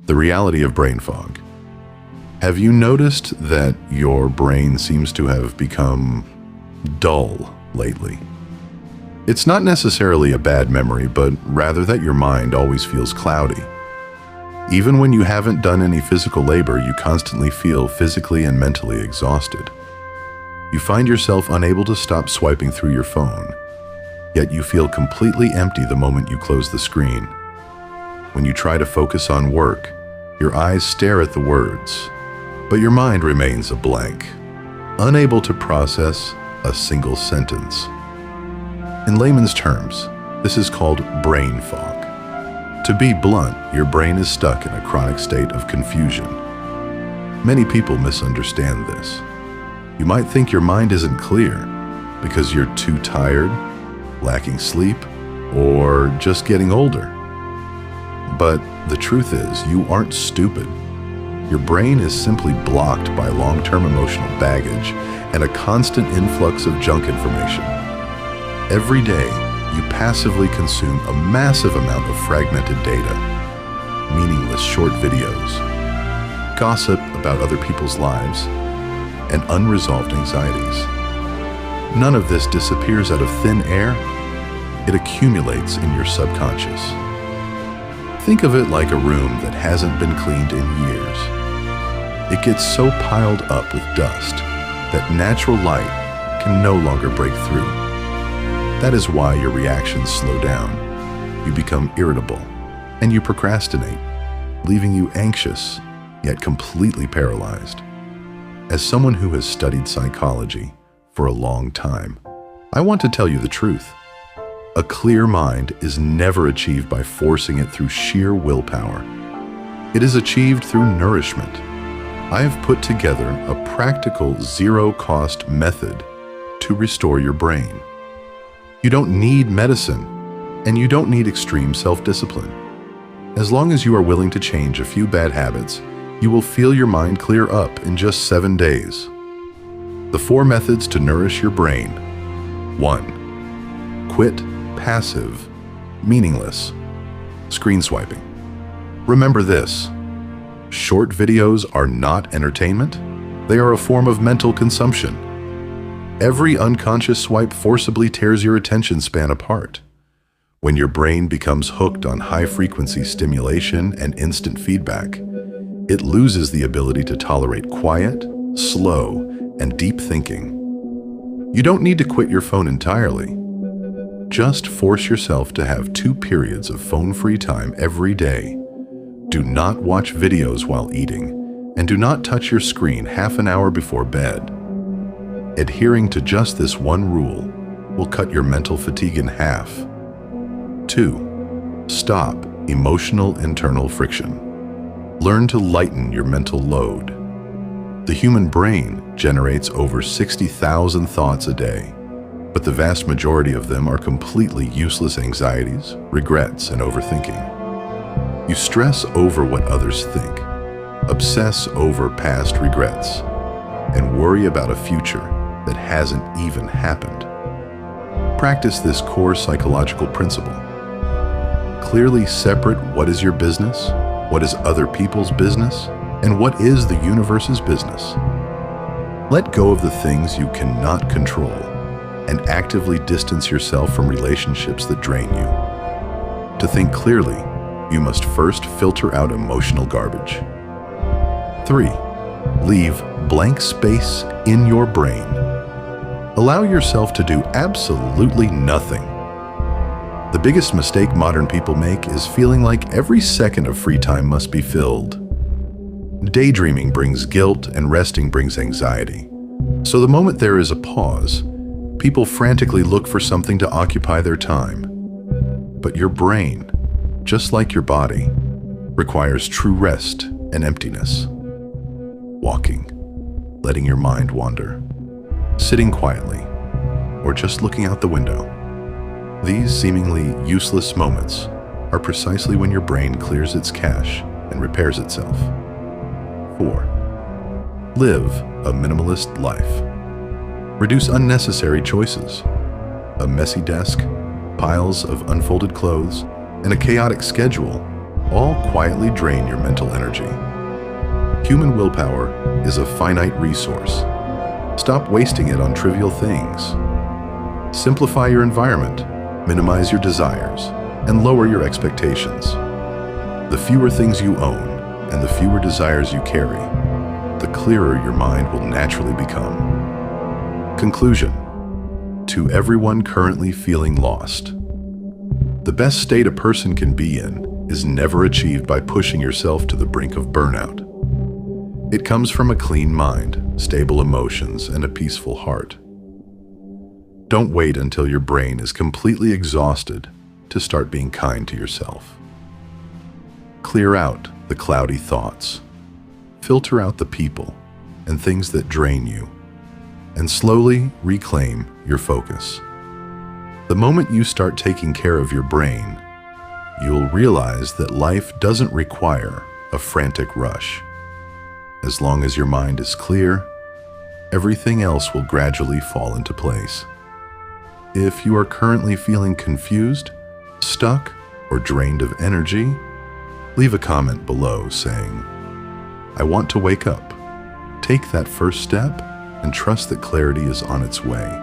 The reality of brain fog. Have you noticed that your brain seems to have become dull lately? It's not necessarily a bad memory, but rather that your mind always feels cloudy. Even when you haven't done any physical labor, you constantly feel physically and mentally exhausted. You find yourself unable to stop swiping through your phone, yet you feel completely empty the moment you close the screen. When you try to focus on work, your eyes stare at the words, but your mind remains a blank, unable to process a single sentence. In layman's terms, this is called brain fog. To be blunt, your brain is stuck in a chronic state of confusion. Many people misunderstand this. You might think your mind isn't clear because you're too tired, lacking sleep, or just getting older. But the truth is, you aren't stupid. Your brain is simply blocked by long-term emotional baggage and a constant influx of junk information. Every day, you passively consume a massive amount of fragmented data, meaningless short videos, gossip about other people's lives, and unresolved anxieties. None of this disappears out of thin air. It accumulates in your subconscious. Think of it like a room that hasn't been cleaned in years. It gets so piled up with dust that natural light can no longer break through. That is why your reactions slow down. You become irritable, and you procrastinate, leaving you anxious, yet completely paralyzed. As someone who has studied psychology for a long time, I want to tell you the truth. A clear mind is never achieved by forcing it through sheer willpower. It is achieved through nourishment. I have put together a practical zero-cost method to restore your brain. You don't need medicine, and you don't need extreme self-discipline. As long as you are willing to change a few bad habits, you will feel your mind clear up in just 7 days. The 4 methods to nourish your brain. 1. Quit passive, meaningless screen swiping. Remember this: short videos are not entertainment. They are a form of mental consumption. Every unconscious swipe forcibly tears your attention span apart. When your brain becomes hooked on high-frequency stimulation and instant feedback, it loses the ability to tolerate quiet, slow, and deep thinking. You don't need to quit your phone entirely. Just force yourself to have 2 periods of phone-free time every day. Do not watch videos while eating, and do not touch your screen half an hour before bed. Adhering to just this one rule will cut your mental fatigue in half. 2. Stop emotional internal friction. Learn to lighten your mental load. The human brain generates over 60,000 thoughts a day, but the vast majority of them are completely useless anxieties, regrets, and overthinking. You stress over what others think, obsess over past regrets, and worry about a future that hasn't even happened. Practice this core psychological principle. Clearly separate what is your business, what is other people's business, and what is the universe's business. Let go of the things you cannot control and actively distance yourself from relationships that drain you. To think clearly, you must first filter out emotional garbage. 3. Leave blank space in your brain. Allow yourself to do absolutely nothing. The biggest mistake modern people make is feeling like every second of free time must be filled. Daydreaming brings guilt and resting brings anxiety. So the moment there is a pause, people frantically look for something to occupy their time. But your brain, just like your body, requires true rest and emptiness. Walking, letting your mind wander, sitting quietly, or just looking out the window. These seemingly useless moments are precisely when your brain clears its cache and repairs itself. 4. Live a minimalist life. Reduce unnecessary choices. A messy desk, piles of unfolded clothes, and a chaotic schedule all quietly drain your mental energy. Human willpower is a finite resource. Stop wasting it on trivial things. Simplify your environment, minimize your desires, and lower your expectations. The fewer things you own and the fewer desires you carry, the clearer your mind will naturally become. Conclusion. To everyone currently feeling lost, the best state a person can be in is never achieved by pushing yourself to the brink of burnout. It comes from a clean mind, stable emotions, and a peaceful heart. Don't wait until your brain is completely exhausted to start being kind to yourself. Clear out the cloudy thoughts. Filter out the people and things that drain you, and slowly reclaim your focus. The moment you start taking care of your brain, you'll realize that life doesn't require a frantic rush. As long as your mind is clear, everything else will gradually fall into place. If you are currently feeling confused, stuck, or drained of energy, leave a comment below saying, "I want to wake up." Take that first step and trust that clarity is on its way.